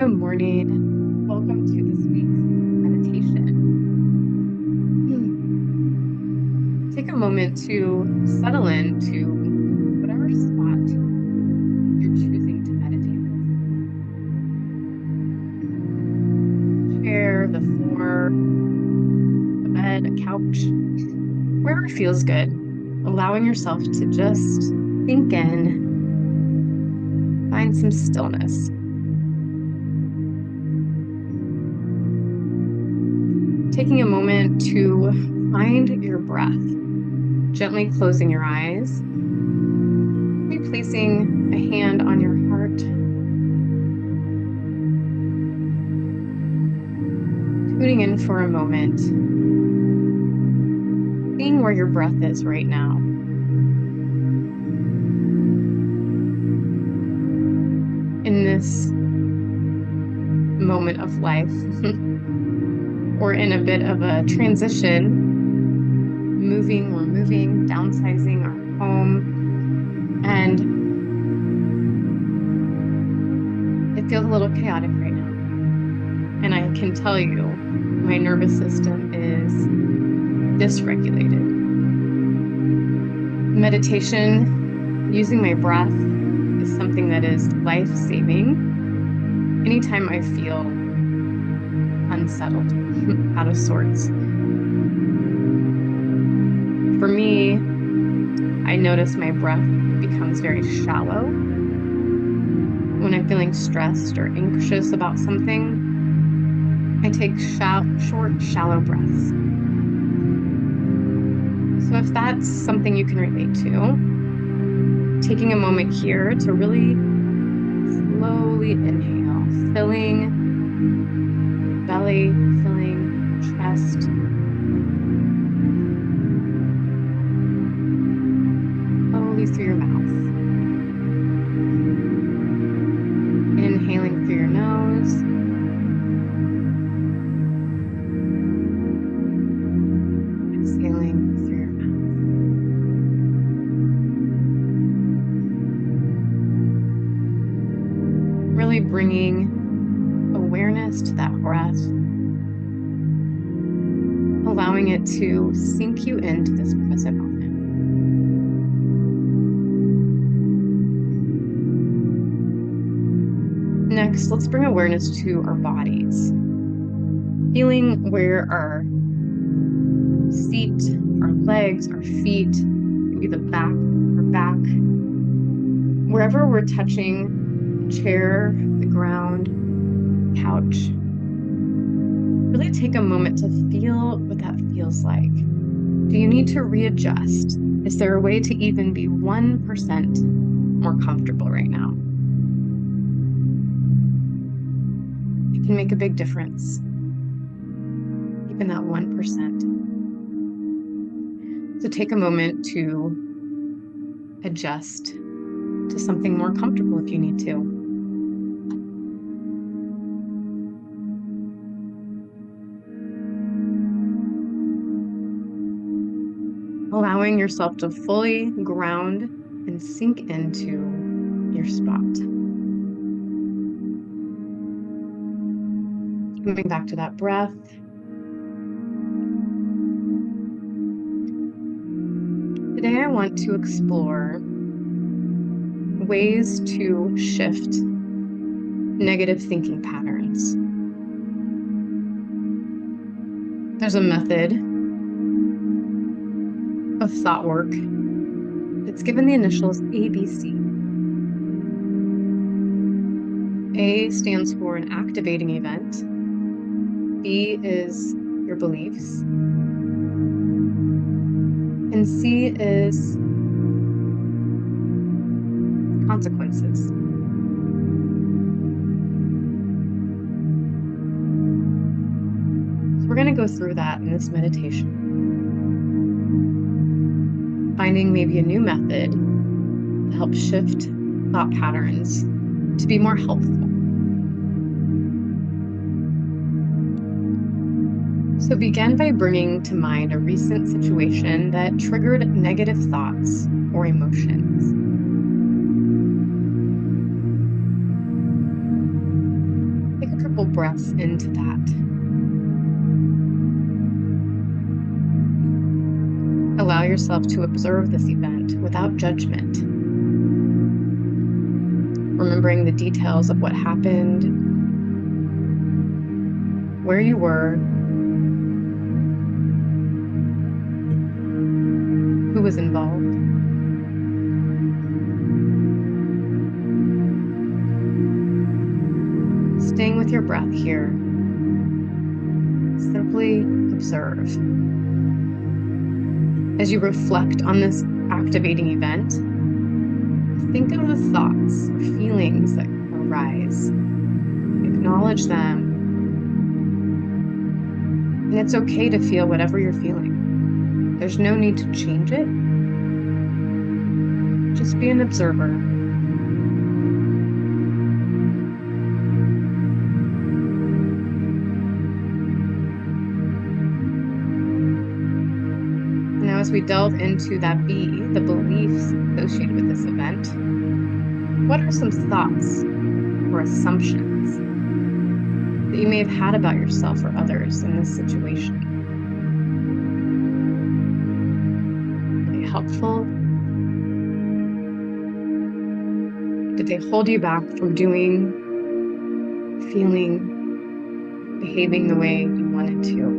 Good morning. Welcome to this week's meditation. Take a moment to settle into whatever spot you're choosing to meditate with. Chair, the floor, a bed, a couch, wherever feels good. Allowing yourself to just sink in, find some stillness. Taking a moment to find your breath, gently closing your eyes, maybe placing a hand on your heart, tuning in for a moment, seeing where your breath is right now. In this moment of life, we're in a bit of a transition. We're moving, downsizing our home, and it feels a little chaotic right now. And I can tell you, my nervous system is dysregulated. Meditation, using my breath, is something that is life-saving anytime I feel unsettled, out of sorts. For me, I notice my breath becomes very shallow. When I'm feeling stressed or anxious about something, I take short, shallow breaths. So if that's something you can relate to, taking a moment here to really slowly inhale, filling belly, filling chest, slowly through your mouth. Inhaling through your nose. Exhaling through your mouth. Really bringing awareness to that breath, allowing it to sink you into this present moment. Next, let's bring awareness to our bodies. Feeling where our seat, our legs, our feet, maybe the back, our back, wherever we're touching the chair, the ground, couch. Really take a moment to feel what that feels like. Do you need to readjust? Is there a way to even be 1% more comfortable right now? It can make a big difference. Even that 1%. So take a moment to adjust to something more comfortable if you need to. Allowing yourself to fully ground and sink into your spot. Coming back to that breath. Today I want to explore ways to shift negative thinking patterns. There's a method of thought work. It's given the initials ABC. A stands for an activating event. B is your beliefs. And C is consequences. So we're going to go through that in this meditation. Finding maybe a new method to help shift thought patterns to be more helpful. So begin by bringing to mind a recent situation that triggered negative thoughts or emotions. Take a couple breaths into that. Allow yourself to observe this event without judgment, remembering the details of what happened, where you were, who was involved. Staying with your breath here, simply observe. As you reflect on this activating event, think of the thoughts or feelings that arise. Acknowledge them. And it's okay to feel whatever you're feeling. There's no need to change it. Just be an observer. Now, as we delve into that B, the beliefs associated with this event, what are some thoughts or assumptions that you may have had about yourself or others in this situation? Are they helpful? Did they hold you back from doing, feeling, behaving the way you wanted to?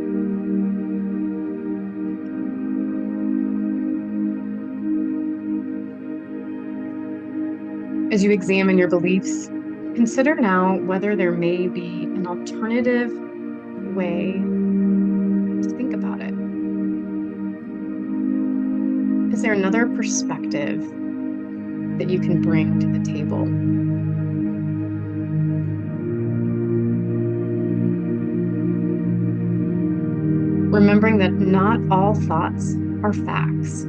As you examine your beliefs, consider now whether there may be an alternative way to think about it. Is there another perspective that you can bring to the table? Remembering that not all thoughts are facts.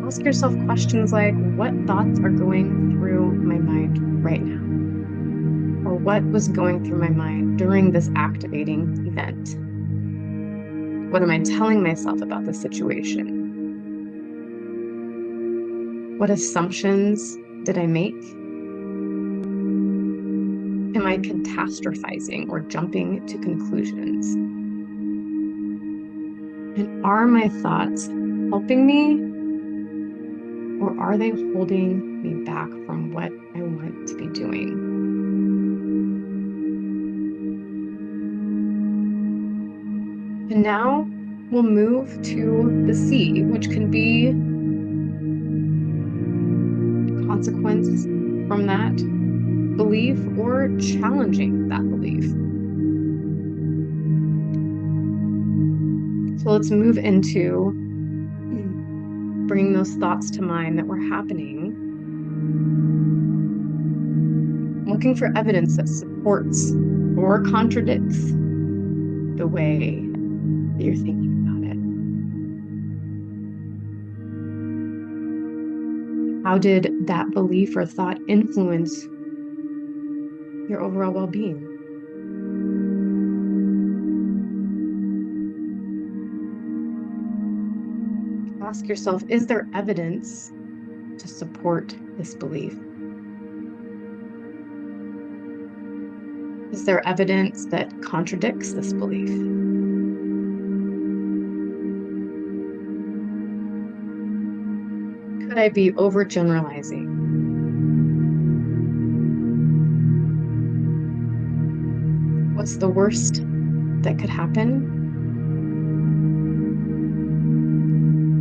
Ask yourself questions like, what thoughts are going through my mind right now? Or what was going through my mind during this activating event? What am I telling myself about the situation? What assumptions did I make? Am I catastrophizing or jumping to conclusions? And are my thoughts helping me? Or are they holding me back from what I want to be doing? And now we'll move to the C, which can be a consequence from that belief or challenging that belief. So let's move into bringing those thoughts to mind that were happening, looking for evidence that supports or contradicts the way that you're thinking about it. How did that belief or thought influence your overall well-being? Ask yourself, is there evidence to support this belief? Is there evidence that contradicts this belief? Could I be overgeneralizing? What's the worst that could happen?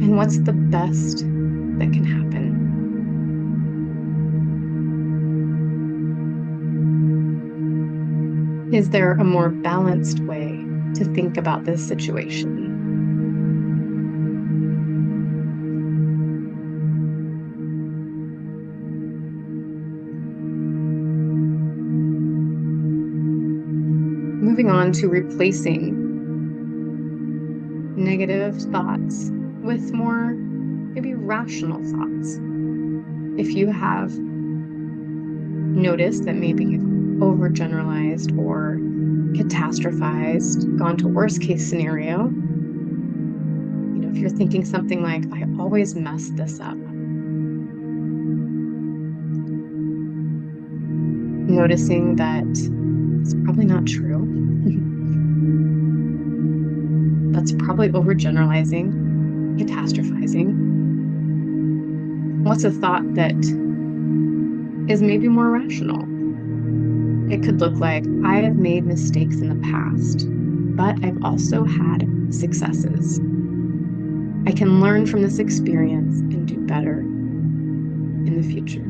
And what's the best that can happen? Is there a more balanced way to think about this situation? Moving on to replacing negative thoughts with more maybe rational thoughts. If you have noticed that maybe you've overgeneralized or catastrophized, gone to worst case scenario, If you're thinking something like, I always mess this up, noticing that it's probably not true. That's probably overgeneralizing, catastrophizing. What's a thought that is maybe more rational? It could look like, I have made mistakes in the past, but I've also had successes. I can learn from this experience and do better in the future.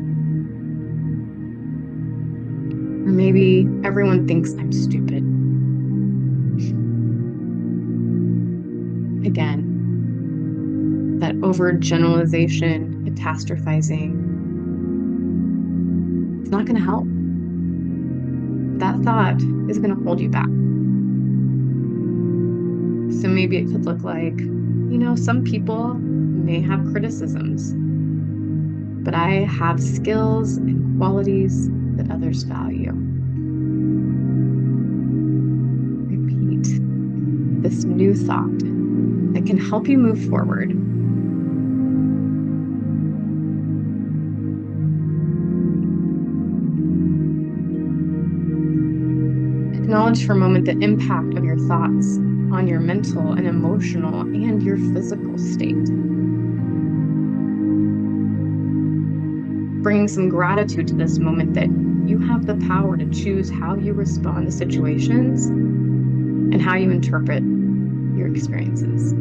Or maybe everyone thinks I'm stupid. Again, that overgeneralization, catastrophizing, it's not going to help. That thought is going to hold you back. So maybe it could look like, some people may have criticisms, but I have skills and qualities that others value. Repeat this new thought that can help you move forward. Acknowledge for a moment the impact of your thoughts on your mental and emotional and your physical state. Bringing some gratitude to this moment that you have the power to choose how you respond to situations and how you interpret your experiences.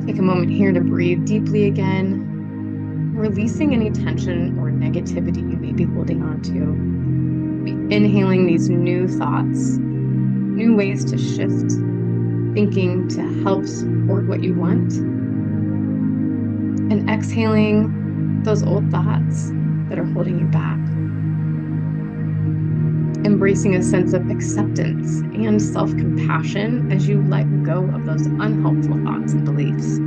Take a moment here to breathe deeply again, releasing any tension or negativity you may be holding on to. Be inhaling these new thoughts, new ways to shift thinking to help support what you want, and exhaling those old thoughts that are holding you back. Embracing a sense of acceptance and self-compassion as you let go of those unhelpful thoughts and beliefs.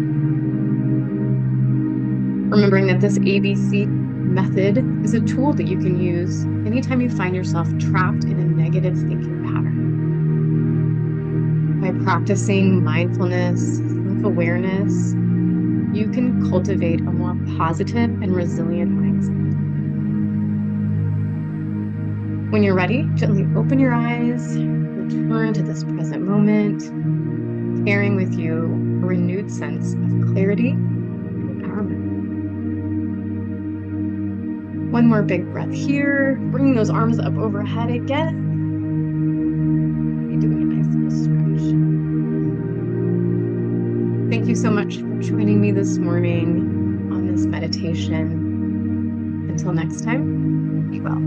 Remembering that this ABC method is a tool that you can use anytime you find yourself trapped in a negative thinking pattern. By practicing mindfulness, self-awareness, you can cultivate a more positive and resilient mindset. When you're ready, gently open your eyes, return to this present moment, carrying with you a renewed sense of clarity and empowerment. One more big breath here, bringing those arms up overhead again. You're doing a nice little stretch. Thank you so much for joining me this morning on this meditation. Until next time, be well.